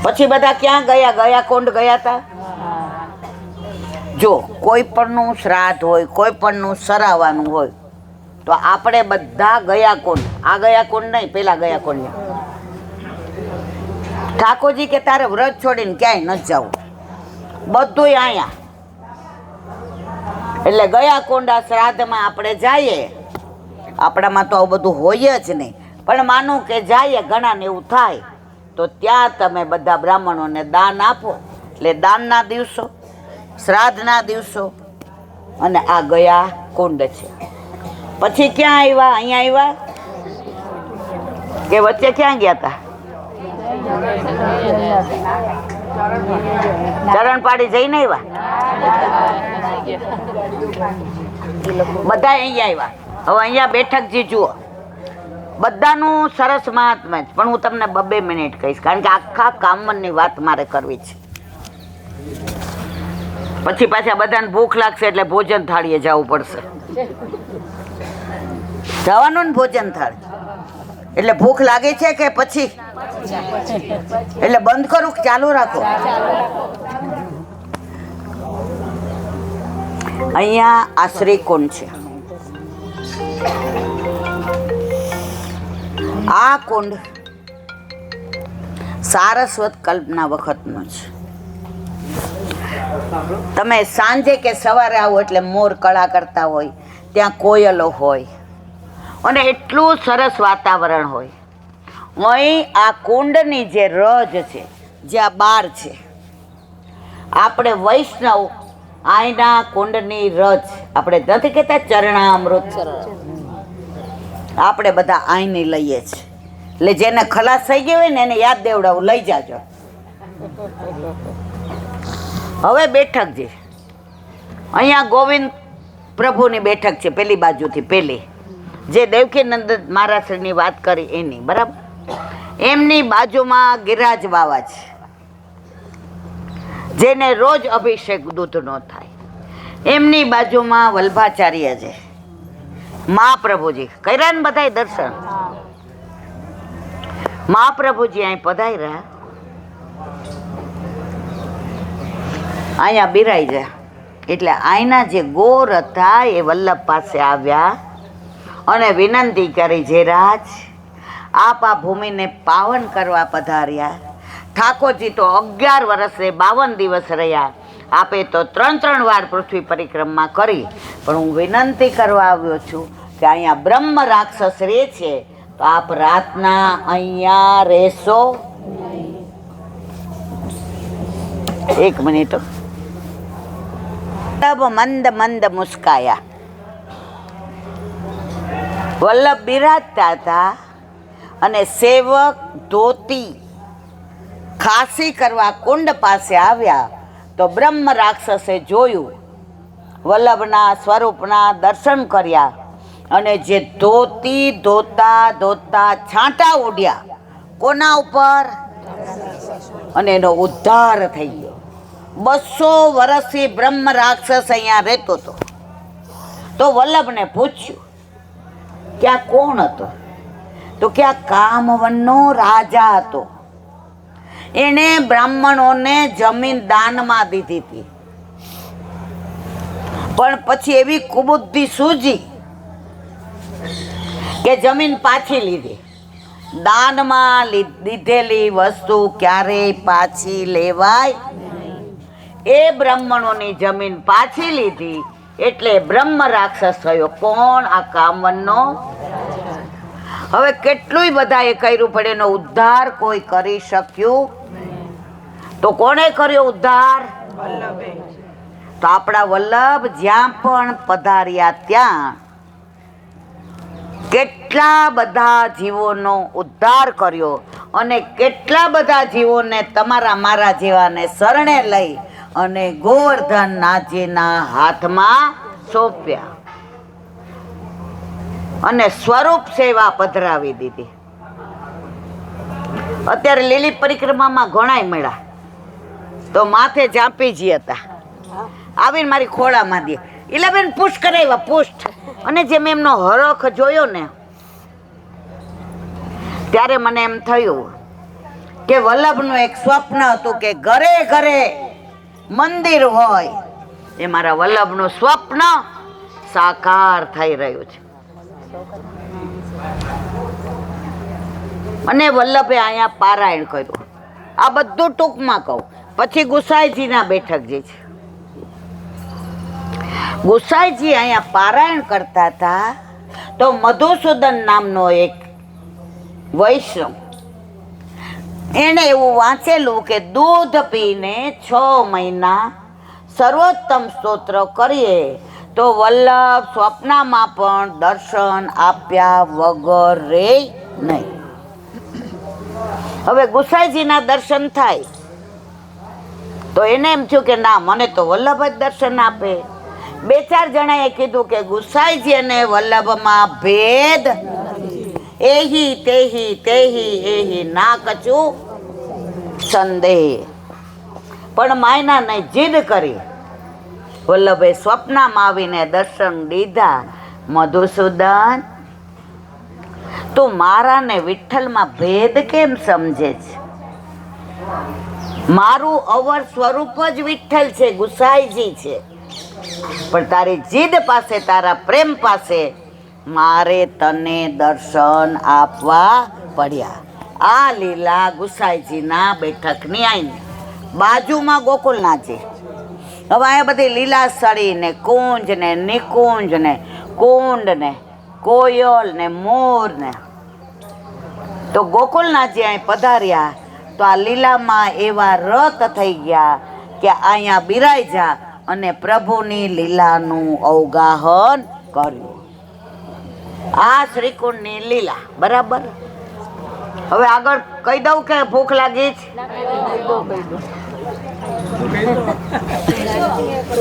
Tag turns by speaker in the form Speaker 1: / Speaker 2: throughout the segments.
Speaker 1: પછી બધા ક્યાં ગયા? ગયા કોંડ ગયા હતા. જો કોઈ પણનું શ્રાદ્ધ હોય, કોઈ પણનું સરાવાનું હોય, તો આપણે બધા ગયા કોંડ. આ ગયા કોંડ નહીં, પેલા ગયા કોંડ. ઠાકોરજી કે તારે વ્રત છોડીને ક્યાંય ન જવું, બધું અહીંયા. એટલે ગયા કોંડા શ્રાદ્ધમાં આપણે જઈએ. આપણામાં તો આવું બધું હોય જ નહીં, પણ માનું કે જઈએ, ઘણાને એવું થાય, તો ત્યાં તમે બધા બ્રાહ્મણોને દાન આપો. એટલે દાનના દિવસો, શ્રાદ્ધના દિવસો, અને આ ગયા કુંડ છે. પછી ક્યાં આવ્યા? અહીંયા આવ્યા કે વચ્ચે ક્યાં ગયા હતા? ચરણ પાડી જઈને આવ્યા. બધા અહીંયા આવ્યા. હવે અહીંયા બેઠકજી જુઓ, બધાનું સરસ મહાત્મા જ, પણ હું તમને 2 મિનિટ કહીશ, કારણ કે આખા કામની વાત મારે કરવી છે. પછી પાછા બધાને ભૂખ લાગશે એટલે ભોજન થાળીએ જવું પડશે. જવાનું ને ભોજન થાળી, એટલે ભૂખ લાગે છે કે પછી? એટલે બંધ કરું કે ચાલુ રાખો? અહીંયા આ શ્રીકુંડ છે. આ કુંડ સારસ્વત કલ્પના વખતનો છે. તમે સાંજે કે સવારે આવો એટલે મોર કળા કરતા હોય, ત્યાં કોયલો હોય, અને એટલું સરસ વાતાવરણ હોય. અહીં આ કુંડની જે રજ છે, જે આ બાર છે, આપણે વૈષ્ણવ આયના કુંડની રજ, આપણે નથી કહેતા ચરણામૃત, આપણે બધા આઈની લઈએ છીએ. એટલે જેને ખલાસ થઈ ગયો હોય ને એને યાદ દેવડાવું, લઈ જાજો. હવે બેઠક છે અહીંયા, ગોવિંદ પ્રભુની બેઠક છે પેલી બાજુથી. પેલી જે દેવકીનંદ મહારાજની વાત કરી એની, બરાબર, એમની બાજુમાં ગિરિરાજ બાવા છે, જેને રોજ અભિષેક દૂધનો થાય. એમની બાજુમાં વલ્ભાચાર્ય છે. મહાપ્રભુજી કર્યા ને બધાય દર્શન. મહાપ્રભુજી અહીં પધાર્યા, અહીંયા બિરાઈ જાય. એટલે અહીંના જે ગોર હતા એ વલ્લભ પાસે આવ્યા અને વિનંતી કરી, જે રાજ આપ આ ભૂમિને પાવન કરવા પધાર્યા. ઠાકોરજી તો 11 વર્ષે 52 દિવસ રહ્યા, આપે તો 3 વાર પૃથ્વી પરિક્રમા કરી, પણ હું વિનંતી કરવા આવ્યો છું કે અહીંયા બ્રહ્મ રાક્ષસ રહે છે, તો આપ રાતના અહીંયા રહેશો. 1 મિનિટ. મંદ મંદ મુસ્કાયા. વલ્લભ બિરાજતા હતા અને સેવક ધોતી ખાસી કરવા કુંડ પાસે આવ્યા, તો બ્રહ્મ રાક્ષસે જોયું, વલ્લભના સ્વરૂપના દર્શન કર્યા, અને જે ધોતી ધોતા ધોતા છાંટા ઉડ્યા કોના ઉપર, અને એનો ઉદ્ધાર થઈ ગયો. 200 વર્ષથી બ્રહ્મ રાક્ષસ અહીંયા રહેતો હતો. તો વલ્લભને પૂછ્યું કે આ કોણ હતો? તો કે આ કામવનનો રાજા હતો. એને બ્રાહ્મણોને જમીન દાનમાં દીધી હતી, પણ પછી એવી કુબુદ્ધિ સૂજી કે જમીન પાછી લીધી. દાનમાં દીધેલી વસ્તુ ક્યારેય પાછી લેવાય. એ બ્રાહ્મણોની જમીન પાછી લીધી એટલે બ્રહ્મ રાક્ષસ થયો. કોણ? આ કામવનનો. હવે કેટલુંય બધાએ કર્યું, પણ એનો ઉદ્ધાર કોઈ કરી શક્યું. તો કોણે કર્યો ઉદ્ધાર? તો આપણા વલ્લભ જ્યાં પણ પધાર્યા ત્યાં કેટલા બધા જીવોનો ઉદ્ધાર કર્યો, અને કેટલા બધા જીવોને તમારા મારા જેવાને શરણે લઈ અને ગોવર્ધન નાથજીના હાથમાં સોંપ્યા અને સ્વરૂપ સેવા પધરાવી દીધી. અત્યારે લીલી પરિક્રમામાં ઘણાય મળ્યા, તો માથે જાપીજી હતા, આવીને મારી ખોળામાં દે, ઇલાબેન પુષ્ટ કરાવ્યા, પુષ્ટ. અને જેમ એમનો હરખ જોયો ને, ત્યારે મને એમ થયું કે વલ્લભનું એક સ્વપ્ન હતું કે ઘરે ઘરે મંદિર હોય. એ મારા વલ્લભનું સ્વપ્ન સાકાર થઈ રહ્યું છે. અને વલ્લભે અહીંયા પારાયણ કર્યું. આ બધું ટૂંકમાં કહું, પછી ગુસાઈજીના બેઠક જે છે. ગુસાઈજી અહીંયા પારાયણ કરતા હતા તો મધુસૂદન નામનો એક વૈષ્ણવ એને એવું વાંચેલું કે દૂધ પીને 6 મહિના સર્વોત્તમ સ્તોત્ર કરીએ તો વલ્લભ સ્વપ્નમાં પણ દર્શન આપ્યા વગર રે નહીં. હવે ગુસાઈજીના દર્શન થાય તો એને એમ થયું કે ના, મને તો વલ્લભ જ દર્શન આપે. 2-4 જણાએ કીધું કે ગુસાઈજી અને વલ્લભમાં ભેદ એહી તેહી તેહી એહી ના કચું સંદેહ. પણ માયના નહીં, જીદ કરી વલ્લભે સ્વપ્નમાં આવીને દર્શન દીધા. મધુસૂદન, તું મારા ને વિઠ્ઠલમાં ભેદ કેમ સમજે છે? મારું અવર સ્વરૂપ જ વિઠ્ઠલ છે, ગુસાઈજી છે. પણ તારી જીદ પાસે, તારા પ્રેમ પાસે મારે તને દર્શન આપવા પડ્યા. આ લીલા ગુસાઈજીના બેઠકની આઈને બાજુમાં ગોકુળનાથજી. હવે અહીંયા બધી લીલાસળી ને કુંજ ને નિકુંજ ને કુંડ ને કોયલ ને મોર ને, તો ગોકુળનાથજી અહીં પધાર્યા તો આ લીલામાં એવા રત થઈ ગયા કે અહીંયા બિરાઈ જા અને પ્રભુની લીલાનું અવગાહન કર્યું. આ શ્રીકુંડની લીલા, બરાબર. હવે આગળ કહી દઉં કે ભૂખ લાગી છે?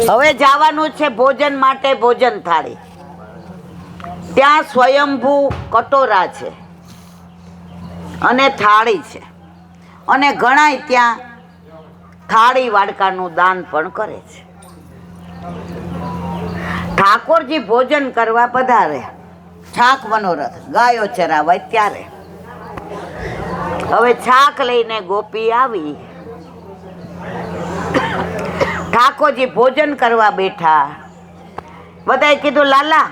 Speaker 1: હવે જવાનું છે ભોજન માટે. ભોજન થાળી ત્યાં સ્વયંભૂ કટોરા છે અને થાળી છે, અને ઘણાય ત્યાં થાળી વાડકાનું દાન પણ કરે છે. ઠાકોરજી ભોજન કરવા પધારે, છાક મનોરથ ગાયો ચરાવાય ત્યારે. હવે છાક લઈને ગોપી આવી, ઠાકોરજી ભોજન કરવા બેઠા. બધાએ કીધું લાલા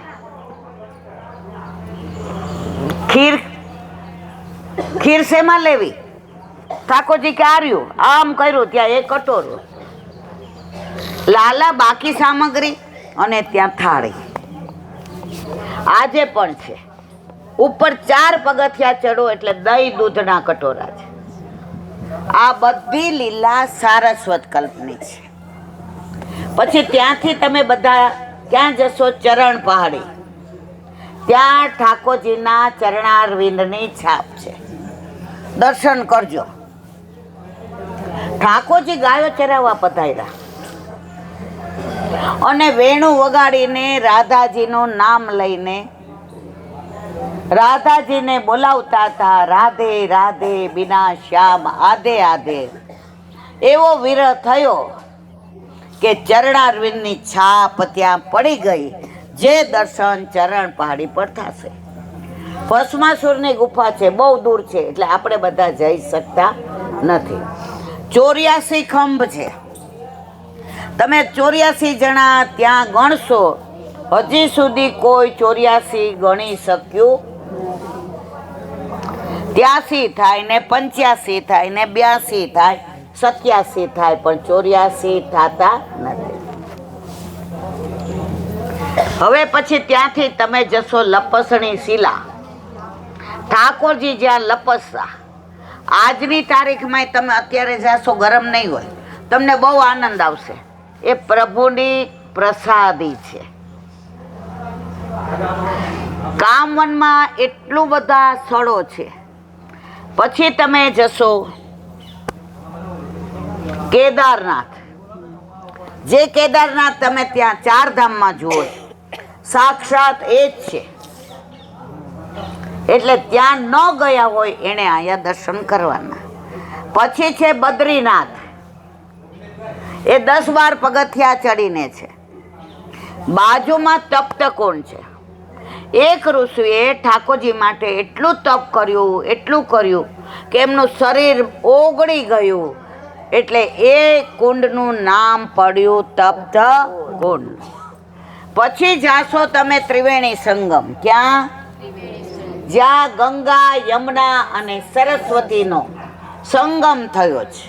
Speaker 1: ખીર શેમાં લેવી? ઠાકોરજી કે આર્યું, આમ કર્યું, ત્યાં એક કટોરો. લાલા બાકી સામગ્રી અને ત્યાં થાળી. આજે પણ છે. ઉપર 4 પગથિયા ચડો એટલે દહીં દૂધના કટોરા છે. આ બધી લીલા સારસ્વત કલ્પની છે. પછી ત્યાંથી તમે બધા ક્યાં જશો? ચરણ પહાડી. ત્યાં ઠાકોરજીના ચરણારવિંદની છાપ છે, દર્શન કરજો. ઠાકોરજી ગાયો ચરાવવા પધાર્યા અને વેણું વગાડીને રાધાજીનું નામ લઈને રાધાજીને બોલાવતા હતા. રાધે રાધે બિના શ્યામ આધે આધે. એવો વિરહ થયો કે ચરણારવિંદની છાપ ત્યાં પડી ગઈ. જે દર્શન ચરણ પહાડી પર થશે. ભસ્માસુરની ગુફા છે, બહુ દૂર છે, એટલે આપણે બધા જઈ શકતા નથી. 84 ખંભ છે. તમે 84 જણા ત્યાં ગણશો, હજી સુધી કોઈ 84 ગણી શક્યું. 83 થાય ને 85 થાય ને 82 થાય, 87 થાય, પણ 84 થતા નથી. હવે પછી ત્યાંથી તમે જશો લપસણી શિલા. ઠાકોરજી જ્યાં લપસતા, આજની તારીખમાં તમે અત્યારે જાશો, ગરમ નહીં હોય, તમને બહુ આનંદ આવશે. એ પ્રભુની પ્રસાદી છે. કામવનમાં એટલું બધા સ્થળો છે. પછી તમે જશો કેદારનાથ. જે કેદારનાથ તમે ત્યાં 4 ધામમાં જુઓ, સાક્ષાત એ જ છે. એટલે ત્યાં ન ગયા હોય એણે અહીંયા દર્શન કરવાના. પછી છે બદ્રીનાથ. એ 10-12 પગથિયા ચડીને છે. બાજુમાં તપ્તકોણ છે. એક ઋષિએ ઠાકોરજી માટે એટલું તપ કર્યું, એટલું કર્યું કે એમનું શરીર ઓગળી ગયું, એટલે એ કુંડનું નામ પડ્યું તપ્ત કુંડ. પછી જાશો તમે ત્રિવેણી સંગમ. ક્યાં? જ્યાં ગંગા, યમુના અને સરસ્વતીનો સંગમ થયો છે.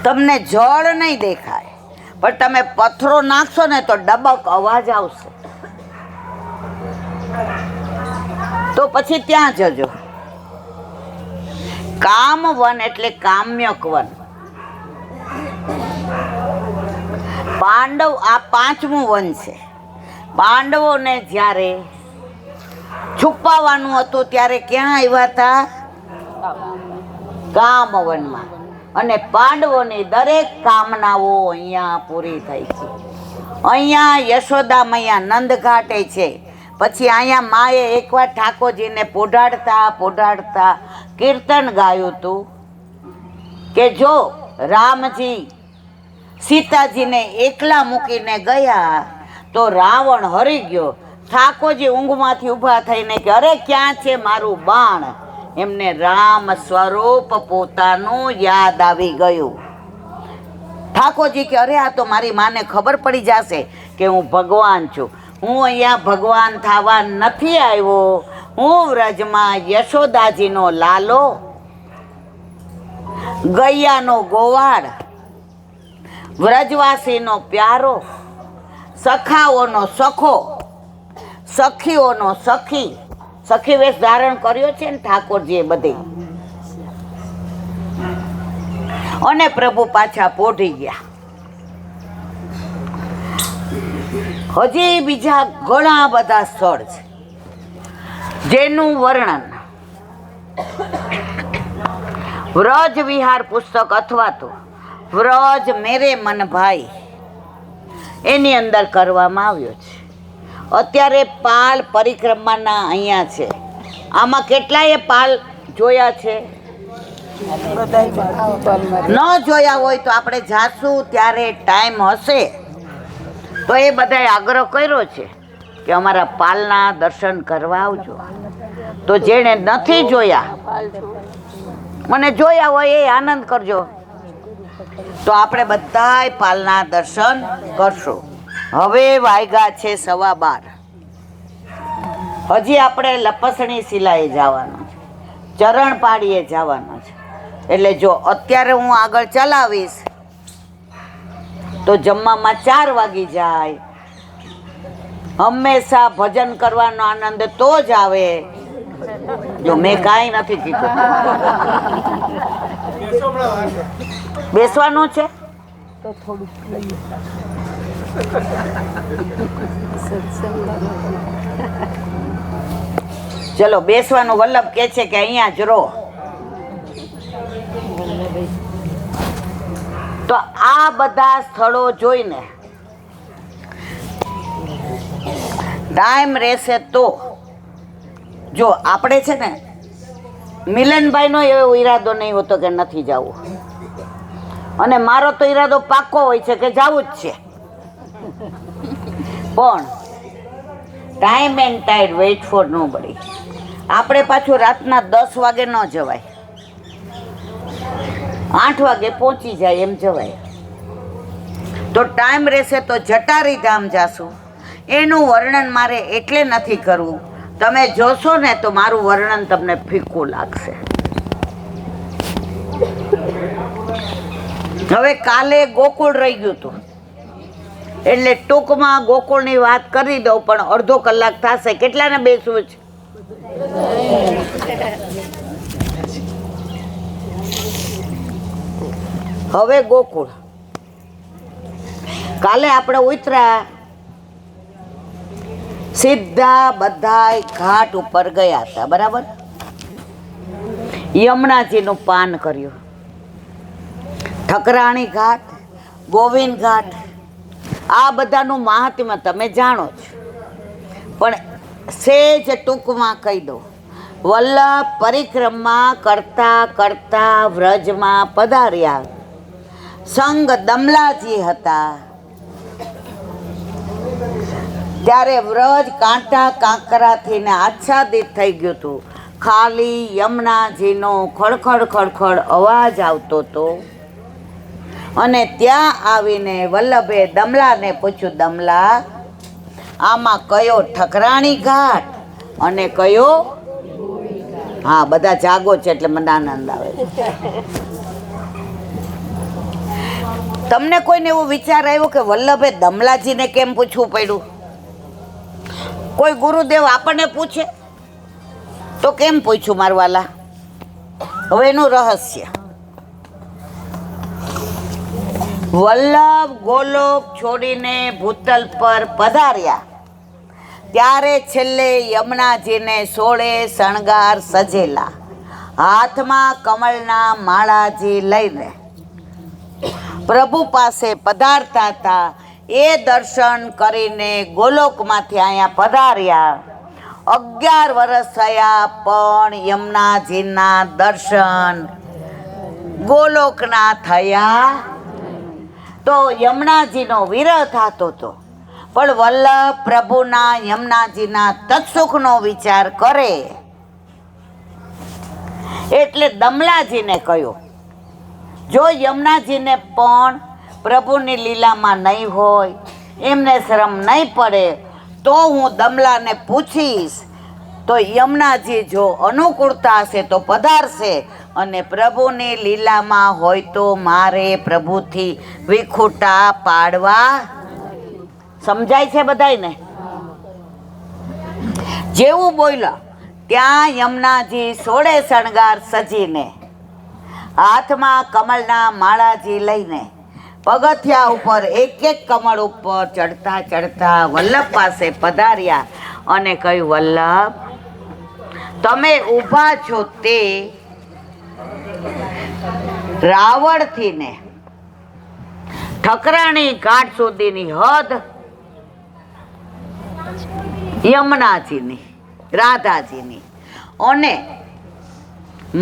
Speaker 1: તમને જળ નહીં દેખાય, પણ તમે પથ્થરો નાખશો ને તો ડબક અવાજ આવશે. તો પછી ત્યાં જજો. કામવન એટલે કામ્યક વન. પાંડવ, આ 5મું વન છે. પાંડવોને જ્યારે છુપાવવાનું હતું ત્યારે ક્યાં આવ્યા હતા? કામવનમાં. અને પાંડવોની દરેક કામનાઓ અહીંયા પૂરી થઈ છે. અહીંયા યશોદા મૈયા નંદઘાટે છે. પછી અહીંયા માએ એકવાર ઠાકોરજીને પોઢાડતા કીર્તન ગાયું હતું કે જો રામજી સીતાજીને એકલા મૂકીને ગયા તો રાવણ હરી ગયો. ઠાકોરજી ઊંઘમાંથી ઊભા થઈને કે અરે ક્યાં છે મારું બાણ? એમને રામ સ્વરૂપ પોતાનું યાદ આવી ગયું. ઠાકોરજી કે અરે આ તો મારી માને ખબર પડી જશે કે હું ભગવાન છું. હું અહીંયા ભગવાન થવા નથી આવ્યો, હું વ્રજમાં યશોદાજીનો લાલો, ગૈયાનો ગોવાળ, વ્રજવાસીનો પ્યારો, સખાઓનો સખો, સખીઓનો સખી. સખી વેશ ધારણ કર્યો છે ને ઠાકોરજીએ બધી. અને પ્રભુ પાછા પોઢી ગયા. હજી બીજા ઘણા બધા સ્થળ છે જેનું વર્ણન વ્રજ વિહાર પુસ્તક અથવા તો વ્રજ મેરે મન ભાઈ એની અંદર કરવામાં આવ્યો છે. અત્યારે પાલ પરિક્રમાના અહીંયા છે. આમાં કેટલાય પાલ જોયા છે? ન જોયા હોય તો આપણે જાશું ત્યારે ટાઈમ હશે તો એ બધાએ આગ્રહ કર્યો છે કે અમારા પાલના દર્શન કરવા આવજો. તો જેણે નથી જોયા, મને જોયા હોય એ આનંદ કરજો. તો આપણે બધાય પાલના દર્શન કરશું. હવે વાગ્યા છે 12:15. હજી આપણે લપસણી શિલાએ જવાનું છે, ચરણ પાડીએ જવાનું છે. એટલે જો અત્યારે હું આગળ ચલાવીશ તો જમવામાં 4 વાગી જાય. હંમેશા ભજન કરવાનો આનંદ તો જ આવે. જો મેં કાંઈ નથી કીધું. બેસવાનું છે તો થોડું ચલો બેસવાનું. વલ્લભ કે છે કે અહીંયા જ રહો. તો આ બધા સ્થળો જોઈને ટાઈમ રહેશે તો જો આપણે છે ને મિલનભાઈનો એવો ઈરાદો નહીં હોતો કે નથી જવું, અને મારો તો ઈરાદો પાક્કો હોય છે કે જવું જ છે. પણ time and ટાઈડ weight four nobody. આપણે પાછું રાતના 10 વાગે ન જવાય, 8 વાગે પહોંચી જાય એમ જવાય. તો ટાઈમ રહેશે તો જટારી ધામ જાશું. એનું વર્ણન મારે એટલે નથી કરવું, તમે જોશો ને તો મારું વર્ણન તમને ફીકું લાગશે. હવે કાલે ગોકુળ રહી ગયું હતું એટલે ટૂંકમાં ગોકુળની વાત કરી દઉં, પણ અડધો કલાક થશે. કેટલાને બેસવું છે? હવે ગોકુળ કાલે આપણે ઉતર્યા, સીધા બધાય ઘાટ ઉપર ગયા હતા. બરાબર? યમુનાજીનું પાન કર્યું. ઠકરાણી ઘાટ, ગોવિંદ ઘાટ, આ બધાનું મહાત્મ્ય તમે જાણો છો, પણ સેજ ટૂંકમાં કહી દો. વલ્લભ પરિક્રમા કરતા કરતા વ્રજમાં પધાર્યા. સંગ દમલાજી હતા. ત્યારે વ્રજ કાંટા કાંકરાથી આચ્છાદિત થઈ ગયું હતું. ખાલી યમુનાજીનો ખડખડ ખડખડ અવાજ આવતો હતો. અને ત્યાં આવીને વલ્લભે દમલાને પૂછ્યું, દમલા, આમાં કયો ઠકરાણી ઘાટ અને કયો? હા, બધા જાગો છે એટલે મને આનંદ આવે છે. તમને કોઈને એવો વિચાર આવ્યો કે વલ્લભે દમલાજીને કેમ પૂછવું પડ્યું? કોઈ ગુરુદેવ આપણને પૂછે તો કેમ પૂછ્યું મારવાલા? હવે એનું રહસ્ય. વલ્લભ ગોલોક છોડીને ભૂતલ પર પધાર્યા ત્યારે છેલ્લે યમુનાજીને 16 શણગાર સજેલા, હાથમાં કમળના માળાજી લઈને પ્રભુ પાસે પધારતા હતા. એ દર્શન કરીને ગોલોકમાંથી અહીંયા પધાર્યા. 11 વર્ષ થયા પણ યમુનાજીના દર્શન ગોલોકના થયા. તો યમુનાજીનો વિરહ થતો હતો, પણ વલ્લભ પ્રભુના યમુનાજીના તત્સુખનો વિચાર કરે એટલે દમલાજીને કહ્યું, જો યમુનાજીને પણ પ્રભુની લીલામાં નહીં હોય, એમને શ્રમ નહીં પડે, તો હું દમલાને પૂછીશ, તો યમુનાજી જો અનુકૂળતા હશે તો પધારશે, અને પ્રભુની લીલામાં હોય તો મારે પ્રભુથી વિખૂટા પાડવા. સમજાય છે બધાયને? જેવું બોલ્યા ત્યાં યમુનાજી 16 શણગાર સજીને હાથમાં કમળના માળાજી લઈને પગથિયા ઉપર એક કમળ ઉપર ચડતા ચડતા વલ્લભ પાસે પધાર્યા અને કહ્યું, વલ્લભ, તમે ઊભા છો તે રાવણથી ને ઠકરાણી ઘાટ સુધીની હદ યમુનાજીની, રાધાજીની, અને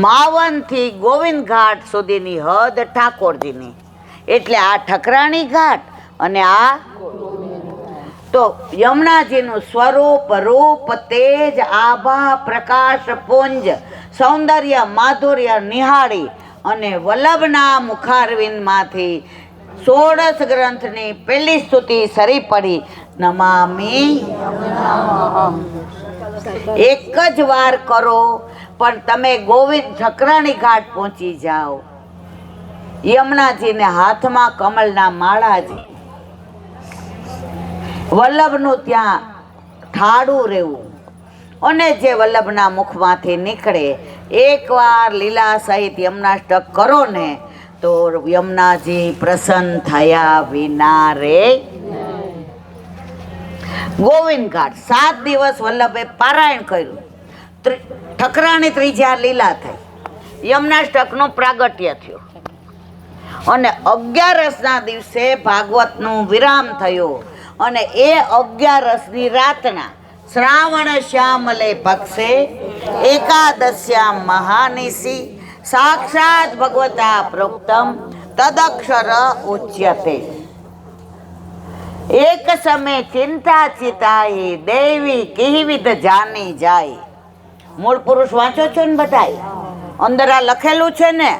Speaker 1: માવનથી ગોવિંદ ઘાટ સુધીની હદ ઠાકોરજીની. એટલે આ ઠકરાણી ઘાટ અને આ તો યમુનાજીનું સ્વરૂપ, રૂપ, તેજ, આભા, પ્રકાશ, પુંજ, સૌંદર્ય, માધુર્ય નિહાળી અને વલ્લભના મુખારવિંદમાંથી 16 ગ્રંથની પહેલી સ્તુતિ સરી પડી, નમામિ. એક જ વાર કરો પણ તમે ગોવિંદ ઠકરાણી ઘાટ પહોંચી જાઓ. યમુનાજીને હાથમાં કમળના માળાજી, વલ્લભનું ત્યાં ઠાડું રહેવું, અને જે વલ્લભના મુખમાંથી નીકળે, એકવાર લીલા સહિત યમુનાષ્ટક કરો ને તો યમુનાજી પ્રસન્ન થયા વિના રે. ગોવિંદ ઘાટ 7 દિવસ વલ્લભે પારાયણ કર્યું. ઠકરાણી ત્રીજા લીલા થઈ, યમુનાષ્ટકનું પ્રાગટ્ય થયું, અને 11 દિવસે ભાગવતનું વિરામ થયું. અને એ 11 રાતના શ્રાવણ શ્યામલે પક્ષે એકાદશ્યામ મહાનિશી સાક્ષાત ભગવતા પ્રોક્તમ તદક્ષર ઉચ્યતે. એક સમય ચિંતા ચિતાઈ દેવી કિહિવિદ જાની જાય. મૂળ પુરુષ વાંચો છો ને બધાય? અંદર આ લખેલું છે ને.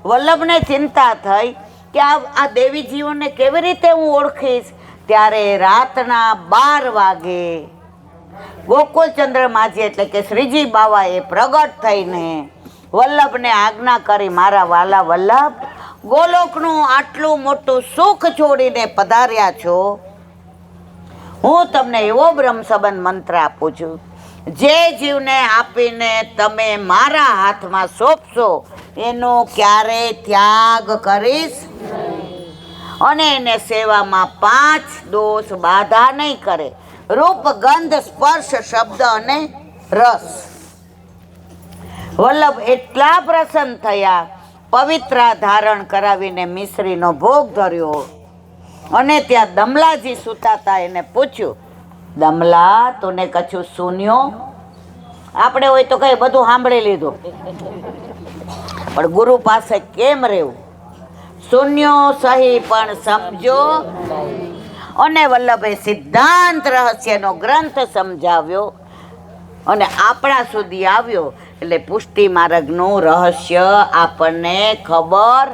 Speaker 1: વલ્લભને ચિંતા થઈ કે આ દેવીજીઓને કેવી રીતે હું ઓળખીશ. ત્યારે રાતના 12 વાગે ગોકુળચંદ્ર માજી એટલે કે શ્રીજી બાવાએ પ્રગટ થઈને વલ્લભને આજ્ઞા કરી, મારા વાલા વલ્લભ, ગોલોકનું આટલું મોટું સુખ છોડીને પધાર્યા છો, હું તમને એવો બ્રહ્મ સંબંધ મંત્ર આપું છું, જે જીવને આપીને તમે મારા હાથમાં સોંપશો એનો ક્યારેય ત્યાગ કરીશ, અને એને સેવામાં 5 દોષ બાધા નહીં કરે. રૂપ, ગંધ, સ્પર્શ, શબ્દ અને રસ. વલ્લભ એટલા પ્રસન્ન થયા, પવિત્રા ધારણ કરાવીને મિશ્રીનો ભોગ ધર્યો. અને ત્યાં દમલાજી સૂતા હતા, એને પૂછ્યું, દમલા, તુને કછું સુન્યો? આપણે હોય તો કઈ બધું સાંભળી લીધું, પણ ગુરુ પાસે કેમ રહેવું? શૂન્યો સહી પણ સમજો. અને વલ્લભે સિદ્ધાંત રહસ્યનો ગ્રંથ સમજાવ્યો અને આપણા સુધી આવ્યો એટલે પુષ્ટિ માર્ગનું રહસ્ય આપણને ખબર